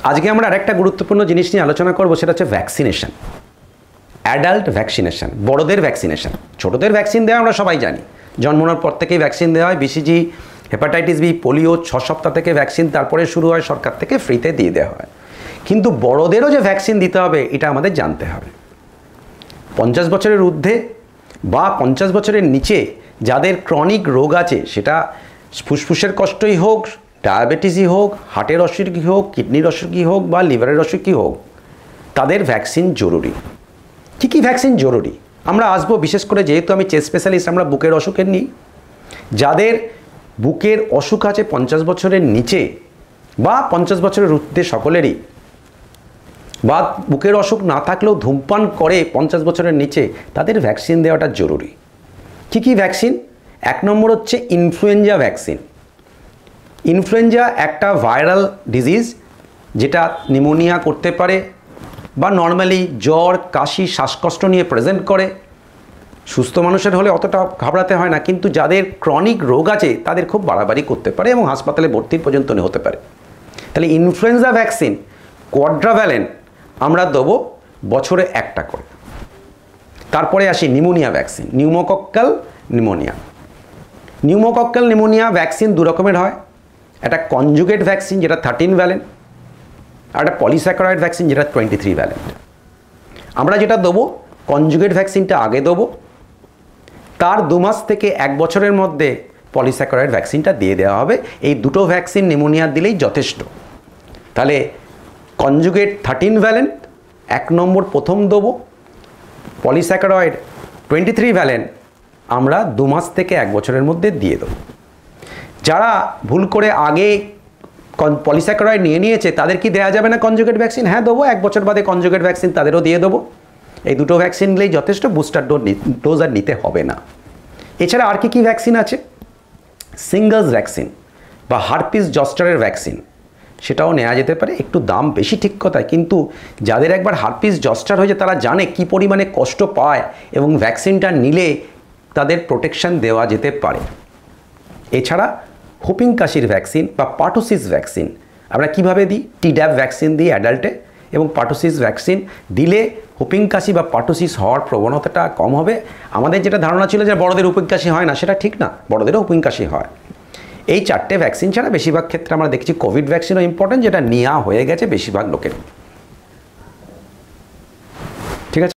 আজকে আমরা আরেকটা গুরুত্বপূর্ণ জিনিস নিয়ে আলোচনা করব, সেটা হচ্ছে ভ্যাকসিনেশন। অ্যাডাল্ট ভ্যাকসিনেশন, বড়দের ভ্যাকসিনেশন। ছোটদের ভ্যাকসিন দেওয়া আমরা সবাই জানি, জন্মানোর পর থেকেই ভ্যাকসিন দেওয়া হয়। বিসিজি, হেপাটাইটিস বি, পোলিও 6 সপ্তাহ থেকে ভ্যাকসিন তারপরে শুরু হয়, সরকার থেকে ফ্রিতে দিয়ে দেওয়া হয়। কিন্তু বড়দেরও যে ভ্যাকসিন দিতে হবে এটা আমাদের জানতে হবে। 50 বছরের ঊর্ধ্বে বা 50 বছরের নিচে যাদের ক্রনিক রোগ আছে, সেটা ফুসফুসের কষ্টই হোক, ডায়াবেটিসই হোক, হার্টের অসুখই হোক, কিডনির অসুখই হোক বা লিভারের অসুখই হোক, তাদের ভ্যাকসিন জরুরি। কী কী ভ্যাকসিন জরুরি আমরা আসবো, বিশেষ করে যেহেতু আমি চেস্ট স্পেশালিস্ট, আমরা বুকের অসুখের নিই। যাদের বুকের অসুখ আছে 50 বছরের নিচে বা 50 বছরের ঊর্ধ্বে সকলেরই, বা বুকের অসুখ না থাকলেও ধূমপান করে 50 বছরের নিচে, তাদের ভ্যাকসিন দেওয়াটা জরুরি। কী কী ভ্যাকসিন? 1 নম্বর হচ্ছে ইনফ্লুয়েঞ্জা ভ্যাকসিন। ইনফ্লুয়েঞ্জা একটা ভাইরাল ডিজিজ, যেটা নিউমোনিয়া করতে পারে বা নর্মালি জ্বর, কাশি, শ্বাসকষ্ট নিয়ে প্রেজেন্ট করে। সুস্থ মানুষের হলে অতটা ঘাবড়াতে হয় না, কিন্তু যাদের ক্রনিক রোগ আছে তাদের খুব বাড়াবাড়ি করতে পারে এবং হাসপাতালে ভর্তির পর্যন্ত হতে পারে। তাহলে ইনফ্লুয়েঞ্জা ভ্যাকসিন কোয়াড্রাভ্যালেন্ট আমরা দেবো বছরে 1টা করে। তারপরে আসি pneumonia vaccine, pneumococcal pneumonia. Pneumococcal pneumonia vaccine 2 রকমের হয়। একটা কনজুগেট ভ্যাকসিন যেটা 13 ভ্যালেন্ট, আর একটা পলিস্যাকারাইড ভ্যাকসিন যেটা 23 ভ্যালেন্ট। আমরা যেটা দেবো কনজুগেট ভ্যাকসিনটা আগে দেবো, তার 2 মাস থেকে 1 বছরের মধ্যে পলিস্যাকারাইড ভ্যাকসিনটা দিয়ে দেওয়া হবে। এই দুটো ভ্যাকসিন নিউমোনিয়া দিলেই যথেষ্ট। তাহলে কনজুগেট 13 ভ্যালেন্ট 1 নম্বর প্রথম দেবো, পলিস্যাকারয়েড 23 ভ্যালেন্ট আমরা 2 মাস থেকে 1 বছরের মধ্যে দিয়ে দেবো। যারা ভুল করে আগে পলিস্যাকারয়েড নিয়েছে তাদের কি দেওয়া যাবে না কনজুগেট ভ্যাকসিন? হ্যাঁ দেবো, 1 বছর বাদে কনজুগেট ভ্যাকসিন তাদেরও দিয়ে দেবো। এই দুটো ভ্যাকসিন নিলেই যথেষ্ট, বুস্টার ডোজ আর নিতে হবে না। এছাড়া আর কি ভ্যাকসিন আছে? সিঙ্গলস ভ্যাকসিন বা হারপিস জস্টারের ভ্যাকসিন, সেটাও নেওয়া যেতে পারে। একটু দাম বেশি ঠিক কথায়, কিন্তু যাদের একবার হারপিস জস্টার হয়েছে তারা জানে কি পরিমাণে কষ্ট পায় এবং ভ্যাকসিনটা নিলে তাদের প্রোটেকশন দেওয়া যেতে পারে। এছাড়া হুপিং কাশির ভ্যাকসিন বা পার্টোসিস ভ্যাকসিন আমরা কিভাবে দিই? টিড্যাপ ভ্যাকসিন দিই অ্যাডাল্টে, এবং পার্টোসিস ভ্যাকসিন দিলে হুপিং কাশি বা পার্টোসিস হওয়ার প্রবণতাটা কম হবে। আমাদের যেটা ধারণা ছিল যে বড়দের হুপিং কাশি হয় না, সেটা ঠিক না, বড়দেরও হুপিং কাশি হয়। এই 4টে ভ্যাকসিন ছাড়া বেশিরভাগ ক্ষেত্রে আমরা দেখছি কোভিড ভ্যাকসিনও ইম্পর্টেন্ট, যেটা নেওয়া হয়ে গেছে বেশিরভাগ লোকের। ঠিক আছে।